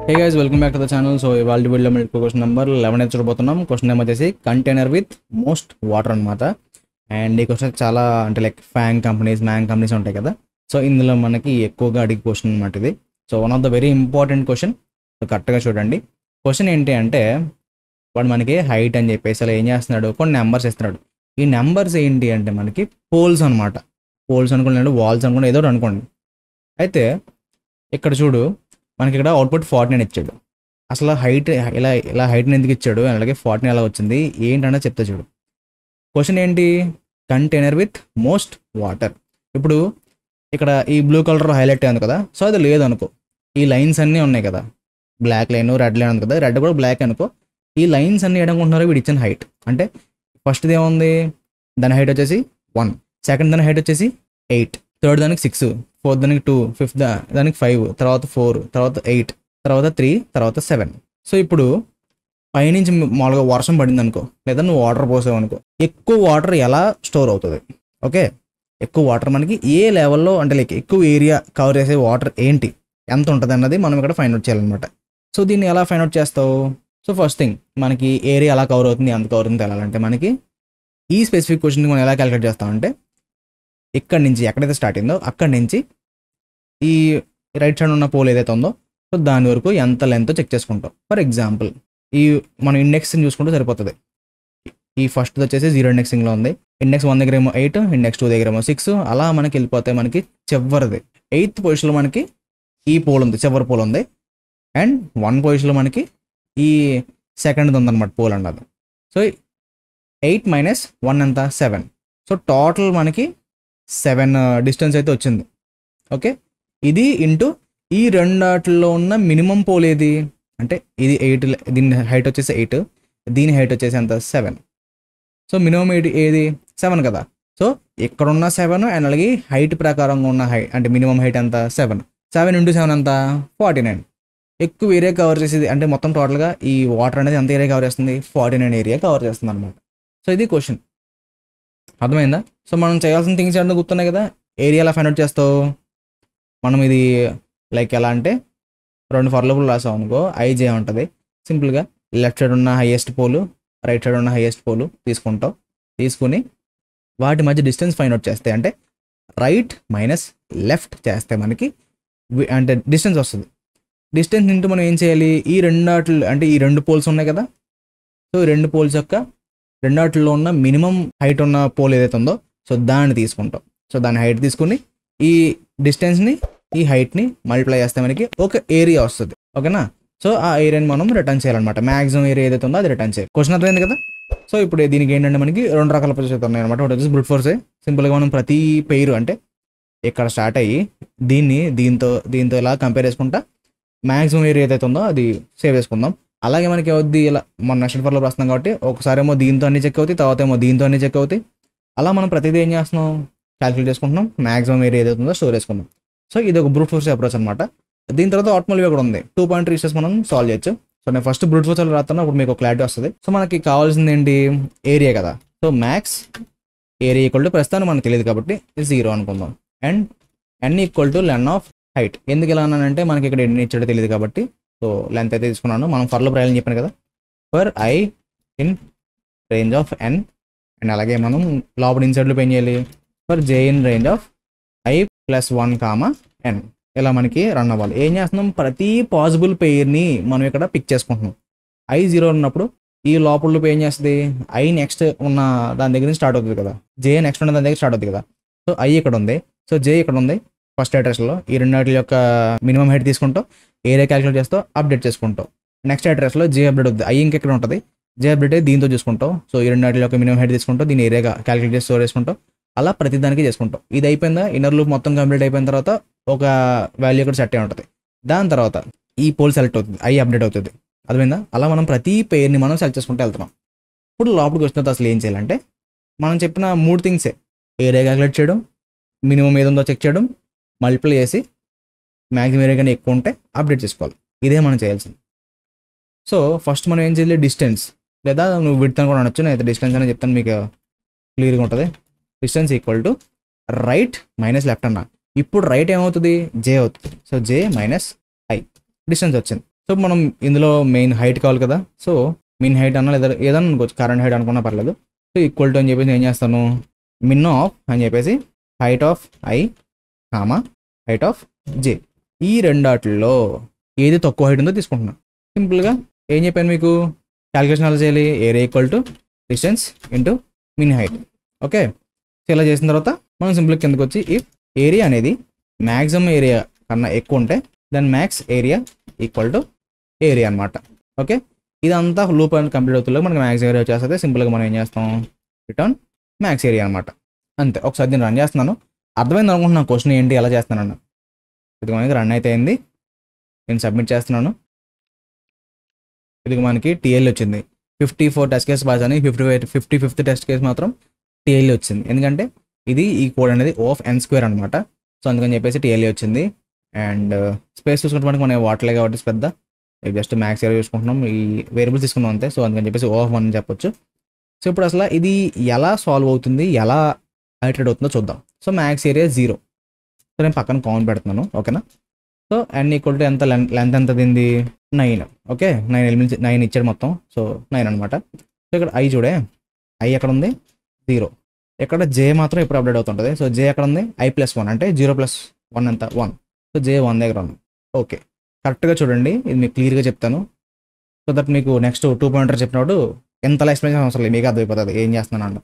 Hey guys, welcome back to the channel. So ఇవాళ వీడియోలో మీకు క్వశ్చన్ నెంబర్ 11 చూడబోతున్నాం. క్వశ్చన్ నెంబర్ వచ్చేసి కంటైనర్ విత్ మోస్ట్ వాటర్ అన్నమాట. అండ్ ఈ క్వశ్చన్ చాలా అంటే లైక్ మ్యాంగ్ కంపెనీస్ ఉంటాయి కదా. సో ఇందులో మనకి ఎక్కువగా అడిగే క్వశ్చన్ అన్నమాట ఇది. So one of the very important question. So కరెక్ట్గా చూడండి. క్వశ్చన్ ఏంటి అంటే వాడు మనకి హైట్ అని చెప్పేసి అలా ఏం చేస్తున్నాడు, కొన్ని నెంబర్స్ ఇస్తున్నాడు. ఈ నెంబర్స్ ఏంటి అంటే మనకి పోల్స్ అనమాట. పోల్స్ అనుకోండి, వాల్స్ అనుకోండి, ఏదో ఒకటి అనుకోండి. అయితే ఇక్కడ చూడు, మనకి ఇక్కడ అవుట్పుట్ 49 ఇచ్చాడు. అసలు హైట్ ఇలా హైట్ని ఎందుకు ఇచ్చాడు, అలాగే 49 ఎలా వచ్చింది ఏంటన్నా చెప్తా చూడు. క్వశ్చన్ ఏంటి, కంటైనర్ విత్ మోస్ట్ వాటర్. ఇప్పుడు ఇక్కడ ఈ బ్లూ కలర్ హైలైట్ అయింది కదా, సో అది లేదనుకో. ఈ లైన్స్ అన్నీ ఉన్నాయి కదా, బ్లాక్ లైన్ రెడ్ లైన్ ఉంది కదా, రెడ్ కూడా బ్లాక్ అనుకో. ఈ లైన్స్ అన్నీ ఏడనుకుంటున్నారు వీడు ఇచ్చిన హైట్. అంటే ఫస్ట్ది ఏముంది, దాని హైట్ వచ్చేసి 1, సెకండ్ దాని హైట్ వచ్చేసి 8, థర్డ్ దానికి 6, ఫోర్త్ దానికి 2, ఫిఫ్త్ దానికి 5, తర్వాత 4, తర్వాత 8, తర్వాత 3, తర్వాత 7. సో ఇప్పుడు పైనుంచి మామూలుగా వర్షం పడింది అనుకో, లేదా నువ్వు వాటర్ పోసావు అనుకో, ఎక్కువ వాటర్ ఎలా స్టోర్ అవుతుంది? ఓకే, ఎక్కువ వాటర్ మనకి ఏ లెవెల్లో, అంటే లైక్ ఎక్కువ ఏరియా కవర్ చేసే వాటర్ ఏంటి, ఎంత ఉంటుంది అన్నది మనం ఇక్కడ ఫైండ్ అవుట్ చేయాలన్నమాట. సో దీన్ని ఎలా ఫైండ్ అవుట్ చేస్తావు? సో ఫస్ట్ థింగ్, మనకి ఏరియా ఎలా కవర్ అవుతుంది, ఎంత కవర్ అవుతుంది తెలియాలంటే మనకి ఈ స్పెసిఫిక్ క్వశ్చన్కి మనం ఎలా క్యాలిక్యులేట్ చేస్తామంటే, ఇక్కడ నుంచి ఎక్కడైతే స్టార్ట్ అయిందో అక్కడి నుంచి ఈ రైట్ సైడ్ ఉన్న పోల్ ఏదైతే ఉందో, సో దాని వరకు ఎంత లెంత్ చెక్ చేసుకుంటాం. ఫర్ ఎగ్జాంపుల్ ఈ మనం ఇండెక్స్ని చూసుకుంటే సరిపోతుంది. ఈ ఫస్ట్ వచ్చేసి 0 ఇండెక్సింగ్లో ఉంది. ఇండెక్స్ 1 దగ్గర ఏమో 8, ఇండెక్స్ 2 దగ్గర ఏమో 6, అలా మనకి వెళ్ళిపోతే మనకి చివరిది 8th పొజిషన్లో మనకి ఈ పోల్ ఉంది, చివరి పోల్ ఉంది. అండ్ 1 పొజిషన్లో మనకి ఈ సెకండ్ది ఉందన్నమాట పోల్ అన్నది. సో 8 - 1 ఎంత, 7. సో టోటల్ మనకి 7 డిస్టెన్స్ అయితే వచ్చింది. ఓకే, ఇది ఇంటూ ఈ రెండాటిలో ఉన్న మినిమం పోల్ ఏది అంటే ఇది 8, దీని హైట్ వచ్చేసి 8, దీని హైట్ వచ్చేసి ఎంత, 7. సో మినిమం ఏది 7 కదా. సో ఇక్కడున్న 7 అండ్ అలాగే హైట్ ప్రకారంగా ఉన్న హైట్ అంటే మినిమం హైట్ ఎంత, 7. 7 × 7 ఎంత, 49. ఎక్కువ ఏరియా కవర్ చేసేది అంటే మొత్తం టోటల్గా ఈ వాటర్ అనేది ఎంత ఏరియా కవర్ చేస్తుంది, 49 ఏరియా కవర్ చేస్తుంది అనమాట. సో ఇది క్వశ్చన్, అర్థమైందా? సో మనం చేయాల్సిన థింగ్స్ ఏంటో గుర్తున్నాయి కదా. ఏరియా ఎలా ఫైండ్ అవుట్ చేస్తావు, మనం ఇది లైక్ ఎలా అంటే 2 ఫర్ లూపులు రాసాం అనుకో, ఐజే ఉంటుంది. సింపుల్గా లెఫ్ట్ సైడ్ ఉన్న హైయెస్ట్ పోలు, రైట్ సైడ్ ఉన్న హైయెస్ట్ పోలు తీసుకుంటాం. తీసుకుని వాటి మధ్య డిస్టెన్స్ ఫైండ్ అవుట్ చేస్తే, అంటే రైట్ మైనస్ లెఫ్ట్ చేస్తే మనకి అంటే డిస్టెన్స్ వస్తుంది. డిస్టెన్స్ ఇంటూ మనం ఏం చేయాలి, ఈ రెండాట్లు అంటే ఈ 2 పోల్స్ ఉన్నాయి కదా, సో ఈ 2 పోల్స్ యొక్క రెండాటిలో ఉన్న మినిమం హైట్ ఉన్న పోల్ ఏదైతే ఉందో, సో దాన్ని తీసుకుంటాం. సో దాని హైట్ తీసుకుని ఈ డిస్టెన్స్ని ఈ హైట్ని మల్టిప్లై చేస్తే మనకి ఒక ఏరియా వస్తుంది. ఓకేనా? సో ఆ ఏరియాని మనం రిటర్న్ చేయాలన్నమాట. మ్యాక్సిమం ఏరియా ఏదైతే ఉందో అది రిటర్న్ చేయాలి. క్వశ్చన్ అర్థమైంది కదా. సో ఇప్పుడు దీనికి ఏంటంటే మనకి 2 రకాల ప్రాసెస్ ఉన్నాయి అనమాట. ఒకటి వచ్చేసి బ్రూట్ ఫోర్స్. సింపుల్గా మనం ప్రతి పెయిర్ అంటే ఇక్కడ స్టార్ట్ అయ్యి దీంతో ఇలా కంపేర్ చేసుకుంటా మ్యాక్సిమం ఏరియా ఏదైతే ఉందో అది సేవ్ చేసుకుందాం. అలాగే మనకి అవుద్ది ఇలా మనం నెక్స్ట్ ఫర్లో వస్తున్నాం కాబట్టి ఒకసారి ఏమో దీంతో అన్ని చెక్ అవుతాయి, తర్వాత ఏమో దీంతో అన్ని చెక్ అవుతాయి. అలా మనం ప్రతిదీ ఏం చేస్తున్నాం, క్యాలిక్యులేట్ చేసుకుంటున్నాం, మ్యాక్సిమం ఏరియా ఏదైతే ఉందో స్టోర్ చేసుకుందాం. సో ఇది ఒక బ్రూట్ ఫోర్స్ అప్రోచ్ అనమాట. దీని తర్వాత ఆటోమల్ కూడా ఉంది. 2 పాయింట్ రీసెస్ మనం సాల్వ్ చేయొచ్చు. సో నేను ఫస్ట్ బ్రూట్ ఫోర్స్ రాస్తాను, అప్పుడు మీకు క్లారిటీ వస్తుంది. సో మనకి కావాల్సింది ఏంటి, ఏరియా కదా. So max area equal to, ప్రస్తుతానికి మనకు తెలియదు కాబట్టి 0 అనుకుందాం. And n equal to len of height. ఎందుకు ఇలా అన్నానంటే మనకి ఇక్కడ ఎన్ని ఇచ్చాడో తెలియదు కాబట్టి. సో లెంత్ అయితే తీసుకున్నాను. మనం ఫర్లో ప్రయాణం చెప్పాను కదా, for I in range of n. And అలాగే మనం లోపల ఇన్సైడ్లో ఏం చేయాలి, for j in range of i + 1, n. ఇలా మనకి రన్ అవ్వాలి. ఏం చేస్తున్నాం, ప్రతి పాసిబుల్ పెయిర్ని మనం ఇక్కడ పిక్ చేసుకుంటున్నాం. i 0 ఉన్నప్పుడు ఈ లోపల లూప్ ఏం చేస్తుంది, i నెక్స్ట్ ఉన్న దాని దగ్గర నుంచి స్టార్ట్ అవుతుంది కదా, j నెక్స్ట్ ఉన్న దాని దగ్గర స్టార్ట్ అవుతుంది కదా. సో i ఇక్కడ ఉంది, సో j ఇక్కడ ఉంది. ఫస్ట్ అడ్రస్లో ఈ రెండాటి యొక్క మినిమం హైట్ తీసుకుంటాం, ఏరియా క్యాలిక్యులేట్ చేస్తాం, అప్డేట్ చేసుకుంటాం. నెక్స్ట్ అడ్రస్లో j అప్డేట్ అవుతుంది, i ఇంకెక్కడ ఉంటుంది, j అప్డేట్ అయితే దీంతో చూసుకుంటాం. సో ఈ రెండాటి యొక్క మినిమం హైట్ తీసుకుంటాం, దీని ఏరియాగా క్యాలిక్యులేట్ చేసి స్టోర్ చేసుకుంటాం. అలా ప్రతి దానికి చేసుకుంటాం. ఇది అయిపోయిందా, ఇన్నర్ లూప్ మొత్తం కంప్లీట్ అయిపోయిన తర్వాత ఒక వాల్యూ ఇక్కడ సెట్ అయి ఉంటుంది. దాని తర్వాత ఈ పోల్ సెలెక్ట్ అవుతుంది, i అప్డేట్ అవుతుంది. అర్థమైందా? అలా మనం ప్రతి పెయిర్ని మనం సెలెక్ట్ చేసుకుంటూ వెళ్తున్నాం. ఇప్పుడు లోపలికి వచ్చిన తర్వాత అసలు ఏం చేయాలంటే, మనం చెప్పిన 3 థింగ్సే, ఏరియా క్యాలిక్యులేట్ చేయడం, మినిమం ఏదో ఉందో చెక్ చేయడం, మల్టిప్లై చేసి మ్యాక్సిమం ఏరియా కానీ ఎక్కువ ఉంటే అప్డేట్ చేసుకోవాలి. ఇదే మనం చేయాల్సింది. సో ఫస్ట్ మనం ఏం చేయాలి, డిస్టెన్స్, లేదా నువ్వు విడ్త్ అని కూడా అనొచ్చు, నేను అయితే డిస్టెన్స్ అనేది చెప్తాను, మీకు క్లియర్గా ఉంటుంది. Distance equal to right minus left అన్న. ఇప్పుడు రైట్ ఏమవుతుంది, j అవుతుంది. సో j - i డిస్టెన్స్ వచ్చింది. సో మనం ఇందులో మెయిన్ హైట్ కావాలి కదా, సో మిన్ హైట్ అన్నా లేదా ఏదన్నా అనుకోవచ్చు, కరెంట్ హైట్ అనుకున్నా పర్లేదు. సో ఈక్వల్ టు అని చెప్పేసి ఏం చేస్తాను, మిన్ ఆఫ్ అని చెప్పేసి height of I comma height of J, ఈ రెండాటిల్లో ఏది తక్కువ హైట్ ఉందో తీసుకుంటున్నా. సింపుల్గా ఏం చెప్పాను మీకు, క్యాలిక్యులేషన్ ఎలా చేయాలి, area equal to distance into min height. Okay, so ఇలా చేసిన తర్వాత మనం సింపుల్గా కిందకి వచ్చి ఇఫ్ ఏరియా అనేది మ్యాక్సిమం ఏరియా కన్నా ఎక్కువ ఉంటే then max area equal to area అనమాట. ఓకే, ఇదంతా లూప్ అండ్ కంప్లీట్ అవుతుంది, మనకి మ్యాక్స్ ఏరియా వచ్చేస్తే సింపుల్గా మనం ఏం చేస్తాం, రిటర్న్ మ్యాక్స్ ఏరియా అనమాట. అంతే. ఒకసారి నేను రన్ చేస్తున్నాను, అర్థమైంది అనుకుంటున్నా క్వశ్చన్ ఏంటి ఎలా చేస్తున్నాను. ఇది మనకి రన్ అయితే అయింది, నేను సబ్మిట్ చేస్తున్నాను. ఇది మనకి టీఎల్ వచ్చింది. 54 టెస్ట్ కేసు పాస్ అని 55th టెస్ట్ కేసు మాత్రం టీఎల్ వచ్చింది, ఎందుకంటే ఇది ఈ కోడ్ అనేది ఓఫ్ n స్క్వేర్ అనమాట. సో అందుకని చెప్పేసి టీఎల్ వచ్చింది. అండ్ స్పేస్ చూసుకుంటే మనకి మన వాటర్లే కాబట్టి పెద్ద జస్ట్ మ్యాక్స్ ఏరియా చూసుకుంటున్నాం, ఈ వేరియబుల్స్ తీసుకున్నాం అంతే. సో అందుకని చెప్పేసి ఓ ఆఫ్ 1 అని చెప్పొచ్చు. సో ఇప్పుడు అసలు ఇది ఎలా సాల్వ్ అవుతుంది, ఎలా హైట్రేట్ అవుతుందో చూద్దాం. సో మ్యాక్స్ ఏరియా 0, సో నేను పక్కన కామన్ పెడుతున్నాను. ఓకేనా, సో n ఈక్వల్ టు ఎంత, లెంత్ ఎంత దీనిది 9. ఓకే, 9 ఎలిమెంట్స్ 9 ఇచ్చాడు మొత్తం, సో 9 అనమాట. సో ఇక్కడ ఐ చూడే, ఐ ఎక్కడ ఉంది 0, ఇక్కడ జే మాత్రం ఎప్పుడు అప్డేట్ అవుతుంటుంది. సో జే ఎక్కడ ఉంది, i+1 అంటే 0+1 ఎంత 1, సో జే 1 దగ్గర ఉంది. ఓకే, కరెక్ట్గా చూడండి, ఇది మీకు క్లియర్గా చెప్తాను, సో దట్ మీకు నెక్స్ట్ 2 పాయింటర్ చెప్పినప్పుడు ఎంతలా ఎక్స్ప్లెయిన్ అవసరం లేదు, మీకు అర్థమైపోతుంది ఏం చేస్తున్నాను అంట.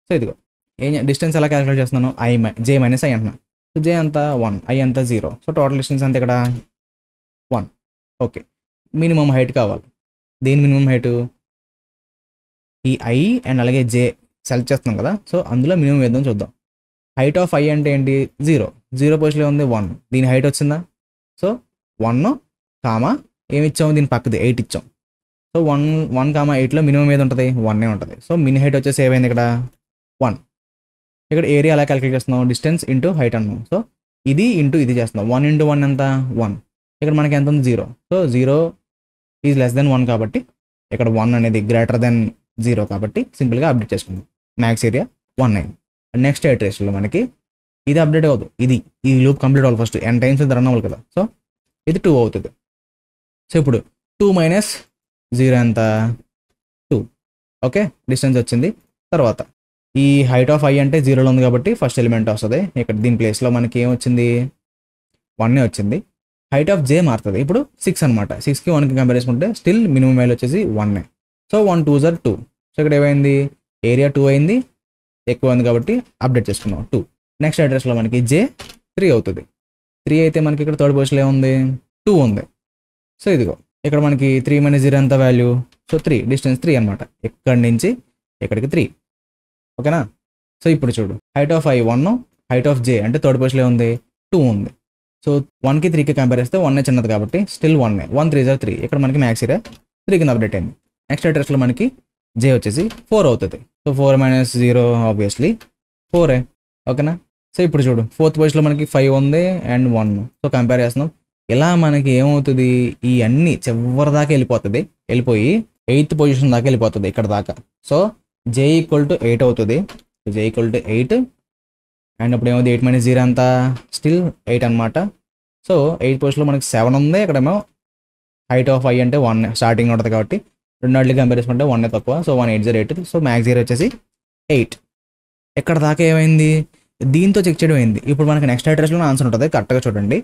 సో ఇదిగో డిస్టెన్స్ ఎలా క్యాలిక్యులేట్ చేస్తున్నాను, జే మైనస్ ఐ అంటున్నా. సో జే అంతా 1, ఐ అంతా 0, సో టోటల్ డిస్టెన్స్ అంతా ఇక్కడ 1. ఓకే, మినిమం హైట్ కావాలి. దేని మినిమం హైట్, ఈ ఐ అండ్ అలాగే జే సెలెక్ట్ చేస్తున్నాం కదా, సో అందులో మినిమం వేద్దాం చూద్దాం. హైట్ ఆఫ్ ఐ అంటే ఏంటి, 0 పొజిషన్లో ఉంది 1, దీని హైట్ వచ్చిందా, సో 1 కామా ఏమి ఇచ్చాము, దీని పక్కది 8 ఇచ్చాం. సో 1 కామా 8లో మినిమం ఏది ఉంటుంది, 1 ఉంటుంది. సో మిన్ హైట్ వచ్చేసి ఏమైంది ఇక్కడ 1. ఇక్కడ ఏరియా అలా క్యాలిక్యులేట్ చేస్తున్నాం, డిస్టెన్స్ ఇంటూ హైట్ అన్నాం. సో ఇది ఇంటూ ఇది చేస్తున్నాం, 1 ఇంటూ 1 ఎంత 1. ఇక్కడ మనకి ఎంత ఉంది 0, సో 0 ఈజ్ లెస్ దెన్ 1 కాబట్టి ఇక్కడ 1 అనేది గ్రేటర్ దెన్ 0 కాబట్టి సింపుల్గా అప్డేట్ చేసుకుందాం. మ్యాక్స్ ఏరియా 1 అయింది. నెక్స్ట్ ఐటరేషన్లో మనకి ఇది అప్డేట్ అవ్వదు, ఈ లూప్ కంప్లీట్ అవ్వాలి, ఫస్ట్ n టైమ్స్ రన్ అవ్వాలి కదా, సో ఇది 2 అవుతుంది. సో ఇప్పుడు 2 మైనస్ 0 ఎంత 2. ఓకే, డిస్టెన్స్ వచ్చింది. తర్వాత ఈ హైట్ ఆఫ్ ఐ అంటే 0లో ఉంది కాబట్టి ఫస్ట్ ఎలిమెంట్ వస్తుంది. ఇక్కడ దీని ప్లేస్లో మనకి ఏం వచ్చింది, 1 వచ్చింది. హైట్ ఆఫ్ జే మారుతుంది, ఇప్పుడు 6 అనమాట. 6కి 1కి కంపేర్ చేసుకుంటే స్టిల్ మినిమం వాల్యూ వచ్చేసి 1. సో 1 2 = 2. సో ఇక్కడ ఏమైంది, ఏరియా 2 అయింది, ఎక్కువ ఉంది కాబట్టి అప్డేట్ చేసుకున్నాం 2. నెక్స్ట్ అడ్రస్లో మనకి జే 3 అవుతుంది. 3 అయితే మనకి ఇక్కడ థర్డ్ పొజిషన్లో ఏముంది 2 ఉంది. సో ఇదిగో ఇక్కడ మనకి 3 మైనస్ 0 ఎంత వాల్యూ, సో 3, డిస్టెన్స్ 3 అనమాట, ఇక్కడి నుంచి ఇక్కడికి 3. ఓకేనా, సో ఇప్పుడు చూడు, height of I 1, height of J అంటే థర్డ్ పొజిషన్లో ఉంది 2 ఉంది. సో 1కి 3కి కంపేర్ చేస్తే 1 చిన్నది కాబట్టి స్టిల్ 1. 1 3 = 3, ఇక్కడ మనకి మ్యాక్స్ ఏరియా 3 కింద అప్డేట్ అయింది. నెక్స్ట్ అడ్రస్లో మనకి జే వచ్చేసి 4 అవుతుంది. So 4 minus 0 obviously 4. ఓకేనా, సో ఇప్పుడు చూడు, ఫోర్త్ పొజిషన్లో మనకి 5 ఉంది అండ్ 1. సో కంపేర్ చేస్తున్నాం, ఇలా మనకి ఏమవుతుంది, ఈ అన్ని చివరి దాకా వెళ్ళిపోయి 8th పొజిషన్ దాకా వెళ్ళిపోతుంది ఇక్కడ దాకా. సో జే ఈక్వల్ టు 8 అవుతుంది. జే ఈక్వల్ టు 8 అండ్ ఇప్పుడు ఏమవుతుంది, 8 మైనస్ 0 అంతా స్టిల్ 8 అనమాట. సో 8th పొజిషన్లో మనకి 7 ఉంది, ఇక్కడేమో హైట్ ఆఫ్ ఐ అంటే 1 స్టార్టింగ్ ఉంటుంది కాబట్టి రెండాటికి కంపేర్ చేసుకుంటే 1 తక్కువ. సో 1 8 0 8. సో మ్యాక్స్ ఏరియా వచ్చేసి 8. ఎక్కడ దాకా ఏమైంది, దీంతో చెక్ చేయడం అయింది. ఇప్పుడు మనకి నెక్స్ట్ అడ్రస్లో ఆన్సర్ ఉంటుంది, కరెక్ట్గా చూడండి.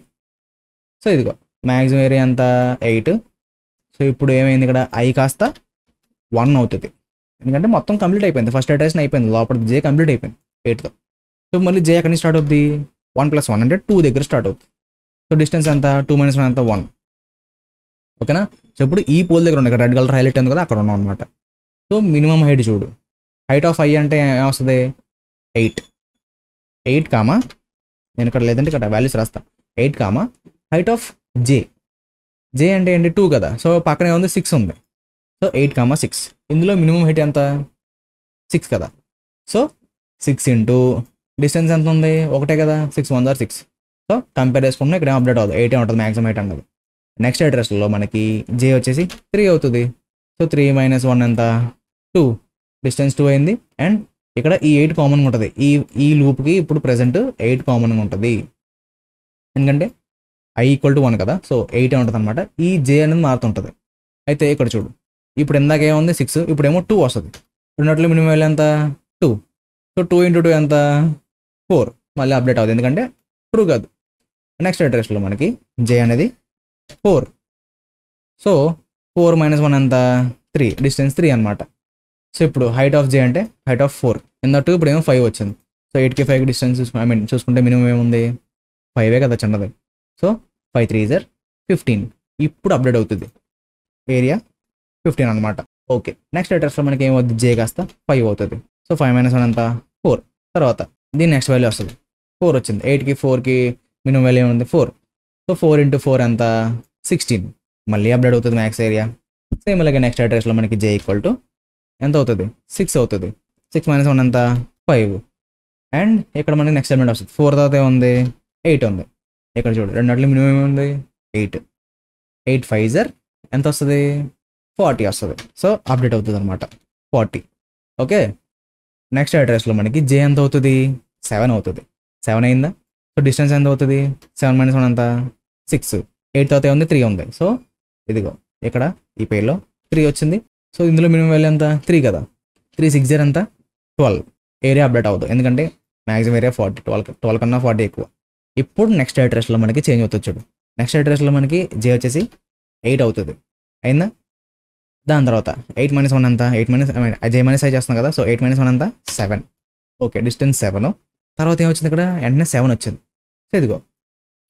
సో ఇదిగో మ్యాక్సిమం ఏరియా అంతా 8. సో ఇప్పుడు ఏమైంది, ఇక్కడ ఐ కాస్త 1 అవుతుంది, ఎందుకంటే మొత్తం కంప్లీట్ అయిపోయింది, ఫస్ట్ అడ్రస్ అయిపోయింది, లోపల జే కంప్లీట్ అయిపోయింది 8తో. సో మళ్ళీ జే ఎక్కడి నుంచి స్టార్ట్ అవుతుంది, 1 + 1 అంటే 2 దగ్గర స్టార్ట్ అవుతుంది. సో డిస్టెన్స్ ఎంత 2 - 1 అంతా 1. ఓకేనా, సో ఇప్పుడు ఈ పోల్ దగ్గర ఉంది, ఇక్కడ రెడ్ కలర్ హైలైట్ ఉంది కదా, అక్కడ ఉన్నాం అనమాట. సో మినిమం హైట్ చూడు, హైట్ ఆఫ్ ఐ అంటే ఏమొస్తుంది 8 కామా, నేను ఇక్కడ లేదంటే ఇక్కడ వాల్యూస్ రాస్తా, 8 కామా హైట్ ఆఫ్ జే అంటే ఏంటి 2 కదా, సో పక్కనే ఉంది 6 ఉంది. సో 8 6, ఇందులో మినిమం హైట్ ఎంత 6 కదా. సో 6 ఇంటూ డిస్టెన్స్ ఎంత ఉంది, ఒకటే కదా, 6 1 = 6. సో కంపేర్ చేసుకుంటే ఇక్కడ అప్డేట్ అవుతుంది, 8 ఉంటుంది మ్యాక్సిమం హైట్ అన్నది. నెక్స్ట్ అడ్రస్లో మనకి జే వచ్చేసి 3 అవుతుంది. సో 3 - 1 ఎంత 2, డిస్టెన్స్ 2 అయింది. అండ్ ఇక్కడ ఈ 8 కామన్గా ఉంటుంది, ఈ లూప్కి ఇప్పుడు ప్రెసెంట్ 8 కామన్గా ఉంటుంది, ఎందుకంటే ఐ ఈక్వల్ టు 1 కదా, సో 8 ఉంటుంది అనమాట. ఈ జే అనేది మారుతుంటుంది. అయితే ఇక్కడ చూడు, ఇప్పుడు ఇందాక ఏముంది 6, ఇప్పుడేమో 2 వస్తుంది. రెండిట్లో మినిమం వాల్యూ ఎంత 2. సో 2 ఇంటూ 2 ఎంత 4. మళ్ళీ అప్డేట్ అవుతుంది ఎందుకంటే ట్రూ కాదు. నెక్స్ట్ అడ్రస్లో మనకి జే అనేది 4. సో 4 - 1 ఎంత 3, డిస్టెన్స్ 3 అనమాట. సో ఇప్పుడు హైట్ ఆఫ్ జే అంటే హైట్ ఆఫ్ 4. ఇందట్టు ఇప్పుడు ఏమో 5 వచ్చింది. సో 8కి 5కి డిస్టెన్స్ చూసుకుంటే మినిమం ఏముంది 5 కదా చిన్నది. So 5 3 is 15. ఇప్పుడు అప్డేట్ అవుతుంది, ఏరియా 15 అనమాట. ఓకే, నెక్స్ట్ అడ్రస్లో మనకి ఏమవుతుంది జే కాస్త 5 అవుతుంది. సో 5 - 1 ఎంత 4. తర్వాత దీని నెక్స్ట్ వాల్యూ వస్తుంది 4 వచ్చింది. 8కి 4కి మినిమం వాల్యూ ఏముంది 4. సో 4 ఇంటూ 4 ఎంత 16. మళ్ళీ అప్డేట్ అవుతుంది మ్యాక్స్ ఏరియా. సేమ్ అలాగే నెక్స్ట్ అడ్రస్లో మనకి జే ఈక్వల్ టు ఎంత అవుతుంది 6 అవుతుంది. 6 - 1 ఎంత 5. అండ్ ఇక్కడ మనకి నెక్స్ట్ ఎలిమెంట్ వస్తుంది 4 తర్వాత ఏముంది 8 ఉంది. ఇక్కడ చూడు రెండిట్లో మినిమం ఏముంది 8. 8 5 ఎంత వస్తుంది 40 వస్తుంది. సో అప్డేట్ అవుతుంది అనమాట 40. ఓకే, నెక్స్ట్ అడ్రస్లో మనకి జే ఎంత అవుతుంది 7 అవుతుంది. 7 అయిందా. సో డిస్టెన్స్ ఎంత అవుతుంది 7 - 1 ఎంత 6. 8 తర్వాత ఏముంది 3 ఉంది. సో ఇదిగో ఇక్కడ ఈ పేర్లో 3 వచ్చింది. సో ఇందులో మినిమం వాల్యూ ఎంత 3 కదా. 3 6 ఎంత 12. ఏరియా అప్డేట్ అవుతుంది ఎందుకంటే మ్యాక్సిమం ఏరియా 40. 12 కన్నా 40 ఎక్కువ. ఇప్పుడు నెక్స్ట్ అడ్రస్లో మనకి చేంజ్ అవుతుంది చూడు. నెక్స్ట్ అడ్రస్లో మనకి జే వచ్చేసి 8 అవుతుంది. అయిందా. దాని తర్వాత 8 - 1 ఎంత 8 జే మైనస్ ఐ చేస్తున్నాం కదా. సో 8 - 1 ఎంత 7. Okay, distance 7. తర్వాత ఏమొచ్చింది ఇక్కడ వెంటనే 7 వచ్చింది. సో ఇదిగో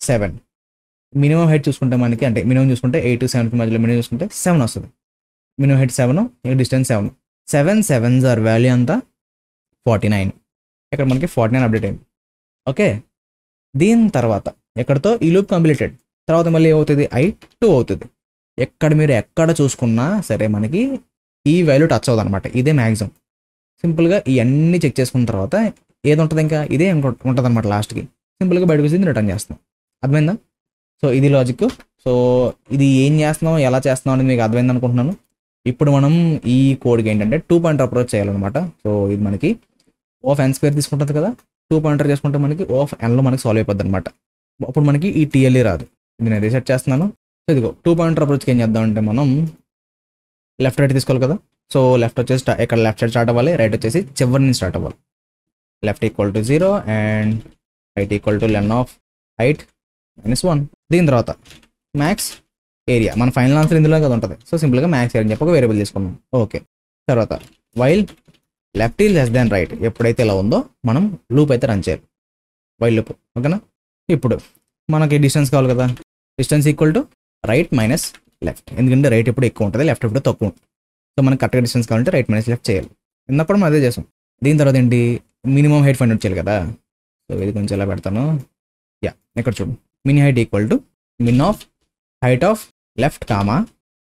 7. మినిమం హైట్ చూసుకుంటే మనకి అంటే మినిమం చూసుకుంటే 8 7కి మధ్యలో మినిమం చూసుకుంటే 7 వస్తుంది. మినిమం హైట్ 7, ఇక్కడ డిస్టెన్స్ 7. 7 7s వాల్యూ అంతా 49. ఇక్కడ మనకి 49 అప్డేట్ అయింది. ఓకే, దీని తర్వాత ఎక్కడితో ఈ లూప్ కంప్లీటెడ్. తర్వాత మళ్ళీ ఏమవుతుంది ఐ 2 అవుతుంది. మీరు ఎక్కడ చూసుకున్నా సరే మనకి ఈ వాల్యూ టచ్ అవుతుంది అనమాట. ఇదే మ్యాక్సిమం. సింపుల్గా ఇవన్నీ చెక్ చేసుకున్న తర్వాత ఏది ఉంటుంది ఇంకా ఇదే ఉంటుంది అనమాట. లాస్ట్కి సింపుల్గా బయటకు వచ్చి రిటర్న్ చేస్తాం. అర్థమైందా. సో ఇది లాజిక్. సో ఇది ఏం చేస్తున్నాం ఎలా చేస్తున్నాం అనేది మీకు అర్థమైంది అనుకుంటున్నాను. ఇప్పుడు మనం ఈ కోడ్కి ఏంటంటే 2 పాయింటర్ అప్రోచ్ చేయాలన్నమాట. సో ఇది మనకి ఓ ఆఫ్ n స్క్వేర్ తీసుకుంటుంది కదా. 2 పాయింటర్ చేసుకుంటే మనకి ఓ ఆఫ్ nలో మనకి సాల్వ్ అయిపోద్ది అనమాట. అప్పుడు మనకి ఈ టీఎల్ఈ రాదు. ఇది నేను రీసెట్ చేస్తున్నాను. సో ఇదిగో 2 పాయింటర్ అప్రోచ్కి ఏం చేద్దామంటే మనం లెఫ్ట్ రైట్ తీసుకోవాలి కదా. సో లెఫ్ట్ వచ్చేసి ఇక్కడ లెఫ్ట్ సైడ్ స్టార్ట్ అవ్వాలి, రైట్ వచ్చేసి చివరి నుంచి స్టార్ట్ అవ్వాలి. Left equal to 0 and right equal to ln of height -1. దీని తర్వాత మ్యాక్స్ ఏరియా, మన ఫైనల్ ఆన్సర్ ఇందులో కదా ఉంటుంది. సో సింపుల్గా మ్యాక్స్ ఏరియా అని చెప్పి ఒక వేరియబుల్ తీసుకున్నాం. ఓకే, తర్వాత while left is less than right ఎప్పుడైతే ఇలా ఉందో మనం లూప్ అయితే రన్ చేయాలి, వైల్ లూప్. ఓకేనా. ఇప్పుడు మనకి డిస్టెన్స్ కావాలి కదా. Distance equal to right minus left, ఎందుకంటే రైట్ ఎప్పుడు ఎక్కువ ఉంటుంది, లెఫ్ట్ ఎప్పుడు తక్కువ ఉంటుంది. సో మనకి కరెక్ట్గా డిస్టెన్స్ కావాలంటే రైట్ మైనస్ లెఫ్ట్ చేయాలి. ఇందప్పుడు మనం అదే చేసాం. దీని తర్వాత ఏంటి మినిమం హైట్ ఫైండ్ అవుట్ చేయాలి కదా. సో ఇది కొంచెం ఎలా పెడతాను. యా, ఇక్కడ చూడు mini height equal to min of height of left comma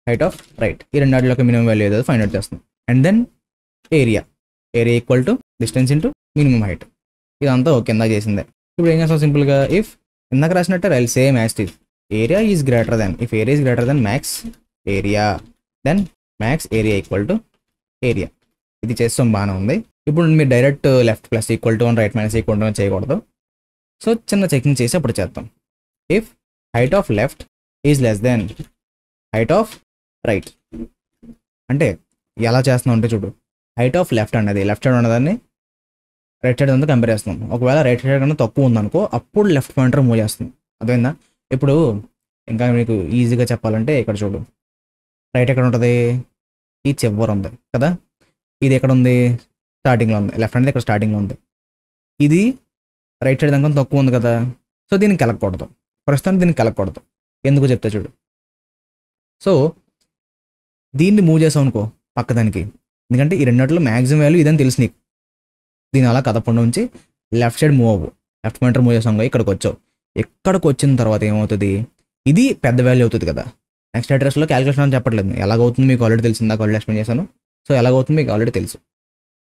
height of right. ఈ రెండాటిలోకి మినిమం వాల్యూ ఏదో ఫైండ్ అవుట్ చేస్తున్నాం. And then area equal to distance into minimum height. ఇదంతా ఓకే ఇందాక చేసిందే. ఇప్పుడు ఏం చేస్తాం సింపుల్గా ఇఫ్ ఇందాక రాసినట్టే rail same as it is area is greater than, if area is greater than max area, then max area equal to area. ఇది చేస్తాం బాగానే ఉంది. ఇప్పుడు మీరు direct left plus equal to right minus equal to చేయకూడదు. So చిన్న checking చేసి అప్పుడు చేద్దాం. If height of left is less than height of right, అంటే ఎలా చేస్తున్నాం అంటే చూడు హైట్ ఆఫ్ లెఫ్ట్ అనేది లెఫ్ట్ సైడ్ ఉన్నదాన్ని రైట్ సైడ్ అంతా కంపేర్ చేస్తున్నాం. ఒకవేళ రైట్ సైడ్ కన్నా తక్కువ ఉందనుకో అప్పుడు లెఫ్ట్ పాయింటర్ మూవ్ చేస్తుంది. అర్థమైందా. ఇప్పుడు ఇంకా మీకు ఈజీగా చెప్పాలంటే ఇక్కడ చూడు రైట్ ఎక్కడ ఉంటుంది, ఈ చివర ఉంది కదా. ఇది ఎక్కడ ఉంది స్టార్టింగ్లో ఉంది, లెఫ్ట్ అనేది ఇక్కడ స్టార్టింగ్లో ఉంది. ఇది రైట్ సైడ్ దాకా తక్కువ ఉంది కదా. సో దీన్ని కలగకూడదు, ప్రస్తుతానికి దీన్ని కలగకూడదు. ఎందుకు చెప్తా చూడు. సో దీన్ని మూవ్ చేసావు అనుకో పక్కదానికి, ఎందుకంటే ఈ రెండిట్లో మ్యాక్సిమం వాల్యూ ఇదని తెలుసు నీకు. దీని అలా కదపకుండా ఉంచి లెఫ్ట్ సైడ్ మూవ్ అవ్వు. లెఫ్ట్ పాయింటర్ మూవ్ చేసాం, ఇక్కడికి వచ్చావు. ఇక్కడికి వచ్చిన తర్వాత ఏమవుతుంది, ఇది పెద్ద వాల్యూ అవుతుంది కదా. నెక్స్ట్ అడ్రస్లో క్యాలిక్యులేషన్ అని చెప్పట్లేదు, ఎలాగవుతుంది మీకు ఆల్రెడీ తెలిసిందా, ఆల్రెడీ ఎక్స్ప్లెయిన్ చేశాను. సో ఎలాగవుతుంది మీకు ఆల్రెడీ తెలుసు.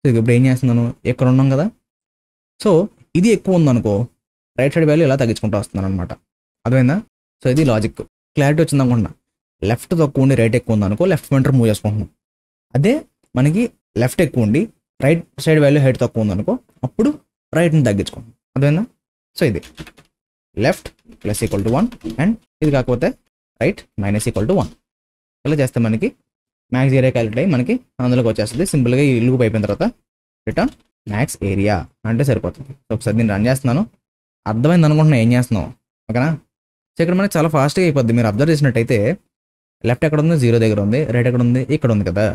సో ఇప్పుడు ఏం చేస్తున్నాను, ఇక్కడ ఉన్నాం కదా. సో ఇది ఎక్కువ ఉందనుకో రైట్ సైడ్ వాల్యూ ఇలా తగ్గించుకుంటూ వస్తున్నాను అనమాట. అర్థమైందా. సో ఇది లాజిక్, క్లారిటీ వచ్చింది అనుకుంటున్నా. లెఫ్ట్ తక్కువ ఉండి రైట్ ఎక్కువ ఉందనుకో లెఫ్ట్ పాయింటర్ మూవ్ చేసుకుంటున్నాం. అదే మనకి లెఫ్ట్ ఎక్కువ ఉండి రైట్ సైడ్ వాల్యూ హైట్ తక్కువ ఉందనుకో అప్పుడు రైట్ని తగ్గించుకుంటాం. అర్థమైందా. సో ఇది left plus equal to 1 and ఇది కాకపోతే రైట్ మైనస్ ఈక్వల్ టు 1. ఇలా చేస్తే మనకి మ్యాక్స్ ఏరియా క్యాలిక్యులేట్ అయ్యి మనకి అందులోకి వచ్చేస్తుంది. సింపుల్గా ఈ లూప్ అయిపోయిన తర్వాత రిటర్న్ మ్యాక్స్ ఏరియా అంటే సరిపోతుంది. సో ఒకసారి నేను రన్ చేస్తున్నాను, అర్థమైంది అనుకుంటున్నా ఏం చేస్తున్నాం, ఓకేనా. సో ఇక్కడ మనకి చాలా ఫాస్ట్గా అయిపోద్ది. మీరు అబ్జర్వ్ చేసినట్టయితే లెఫ్ట్ ఎక్కడ ఉంది, 0 దగ్గర ఉంది, రైట్ ఎక్కడ ఉంది, ఇక్కడ ఉంది కదా.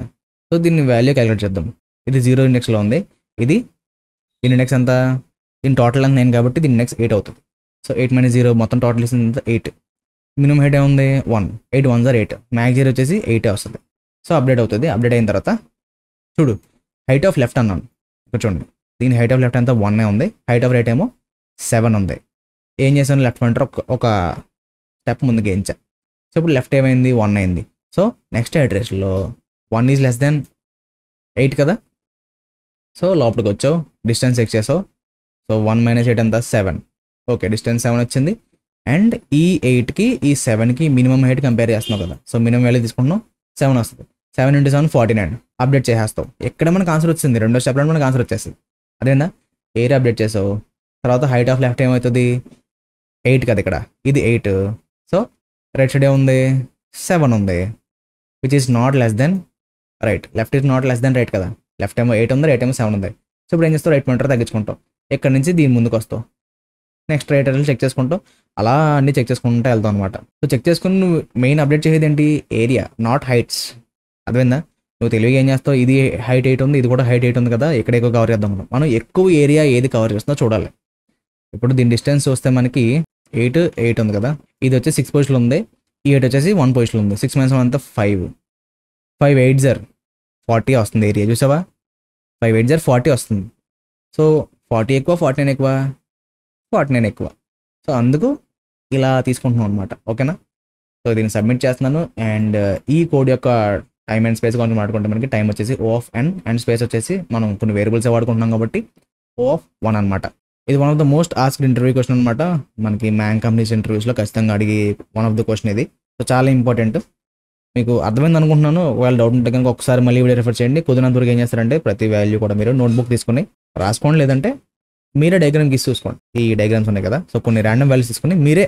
సో దీన్ని వాల్యూ క్యాలిక్యులేట్ చేద్దాం. ఇది 0 ఇండెక్స్లో ఉంది, ఇది దీని ఇండెక్స్ ఎంత, దీని టోటల్ అంత 9 కాబట్టి దీని ఇండెక్స్ 8 అవుతుంది. సో 8 - 0 మొత్తం టోటల్ ఇస్తుంది 8. మినిమం హైట్ ఏముంది 1, 8 1s are 8, మ్యాక్స్ ఏరియా వచ్చేసి 8 వస్తుంది. సో అప్డేట్ అవుతుంది. అప్డేట్ అయిన తర్వాత చూడు హైట్ ఆఫ్ లెఫ్ట్ అన్నాను, ఇక్కడ చూడండి దీని హైట్ ఆఫ్ లెఫ్ట్ అంతా 1 ఉంది, హైట్ ఆఫ్ రైట్ ఏమో 7 ఉంది. ఏం చేశాను, లెఫ్ట్ పాయింటర్ ఒక స్టెప్ ముందుకు వేయించా. సో ఇప్పుడు లెఫ్ట్ ఏమైంది 1 అయింది. సో నెక్స్ట్ అడ్రస్లో 1 ఈజ్ లెస్ దెన్ 8 కదా. సో లోపలికి వచ్చావు, డిస్టెన్స్ చెక్ చేసావు. సో 1 - 8 ఎంత 7. ఓకే డిస్టెన్స్ 7 వచ్చింది. అండ్ ఈ 8కి ఈ 7కి మినిమం హైట్ కంపేర్ చేస్తున్నావు కదా. సో మినిమం వాల్యూ తీసుకుంటున్నావు 7 వస్తుంది. 7 × 7 49. అప్డేట్ చేసేస్తావు. ఎక్కడ మనకు ఆన్సర్ వచ్చింది, రెండో స్టెప్లో మనకు ఆన్సర్ వచ్చేస్తుంది. అదేనా ఏరియా అప్డేట్ చేసావు. తర్వాత హైట్ ఆఫ్ లెఫ్ట్ ఏమవుతుంది 8 కదా, ఇక్కడ ఇది 8. సో రైట్ సైడ్ ఏముంది 7 ఉంది, which is not less than right. Left is not less than right కదా. లెఫ్ట్ ఏమో 8 ఉంది, రైట్ ఏమో 7 ఉంది. సో ఇప్పుడు ఏం చేస్తావు, రైట్ పాయింటర్ తగ్గించుకుంటావు, ఇక్కడ నుంచి దీని ముందుకు వస్తావు. నెక్స్ట్ రైట్ అడ్రస్ చెక్ చేసుకుంటావు, అలా అన్ని చెక్ చేసుకుంటూ వెళ్తావు అనమాట. సో చెక్ చేసుకుని నువ్వు మెయిన్ అప్డేట్ చేసేది ఏంటి, ఏరియా నాట్ హైట్స్. అర్థమైందా, నువ్వు తెలివిగా ఏం చేస్తావు, ఇది హైట్ 8 ఉంది, ఇది కూడా హైట్ 8 ఉంది కదా, ఇక్కడ ఎక్కువ కవర్ చేద్దాం మనం ఎక్కువ ఏరియా ఏది కవర్ చేస్తుందో చూడాలి. ఇప్పుడు దీని డిస్టెన్స్ చూస్తే మనకి 8 ఉంది కదా, ఇది వచ్చి 6 పొజిషన్ ఉంది, ఈ 8 వచ్చేసి 1 పొజిషన్ ఉంది. 6 - 1 అంతా 5, 5 8s are 40 వస్తుంది ఏరియా, చూసావా 5 8s are 40 వస్తుంది. సో 40 ఎక్కువ 49 ఎక్కువ, 49 ఎక్కువ. సో అందుకు ఇలా తీసుకుంటున్నాం అనమాట, ఓకేనా. సో దీన్ని సబ్మిట్ చేస్తున్నాను. అండ్ ఈ కోడ్ యొక్క టైమ్ అండ్ స్పేస్ కొంచెం వాడుకుంటే మనకి టైం వచ్చేసి O of n and space వచ్చేసి మనం కొన్ని వేరియబుల్స్ వాడుకుంటున్నాం కాబట్టి O of 1 అనమాట. ఇది one of the most asked interview question అనమాట. మనకి మ్యాంగ్ కంపెనీస్ ఇంటర్వ్యూస్లో ఖచ్చితంగా అడిగి వన్ ఆఫ్ ద క్వశ్చన్ ఇది. సో చాలా ఇంపార్టెంట్. మీకు అర్థమైంది అనుకుంటున్నాను. ఒకవేళ డౌట్ ఉంటే కనుక ఒకసారి మళ్ళీ వీడియో రిఫర్ చేయండి. కుదిరినంత వరకు ఏం చేస్తారంటే ప్రతి వాల్యూ కూడా మీరు నోట్బుక్ తీసుకుని రాసుకోండి, లేదంటే మీరే డయాగ్రామ్ గీసి చూసుకోండి. ఈ డయాగ్రామ్స్ ఉన్నాయి కదా, సో కొన్ని ర్యాండమ్ వాల్యూస్ తీసుకుని మీరే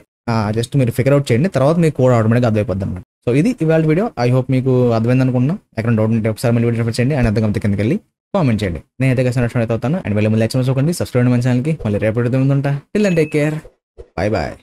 జస్ట్ మీరు ఫిగర్ అవుట్ చేయండి. తర్వాత మీకు కోడ్ ఆటోమేటిక్గా అర్థమైపోద్ది అనమాట. సో ఇది ఇవాళ వీడియో. ఐ హోప్ మీకు అర్థమైంది అనుకుంటున్నాను. ఎక్కడ డౌట్ ఉంటే ఒకసారి మళ్ళీ వీడియో రిఫర్ చేయండి అండ్ అర్థం కిందకి వెళ్ళి కామెంట్ చేయండి. నేనైతే కష్టం అవుతాను. అండ్ వెళ్ళి లైక్ చేసుకోండి, సబ్స్క్రైబ్ మన ఛానల్కి. మళ్ళీ రేపటి ఉంటా. Till then take care, bye bye.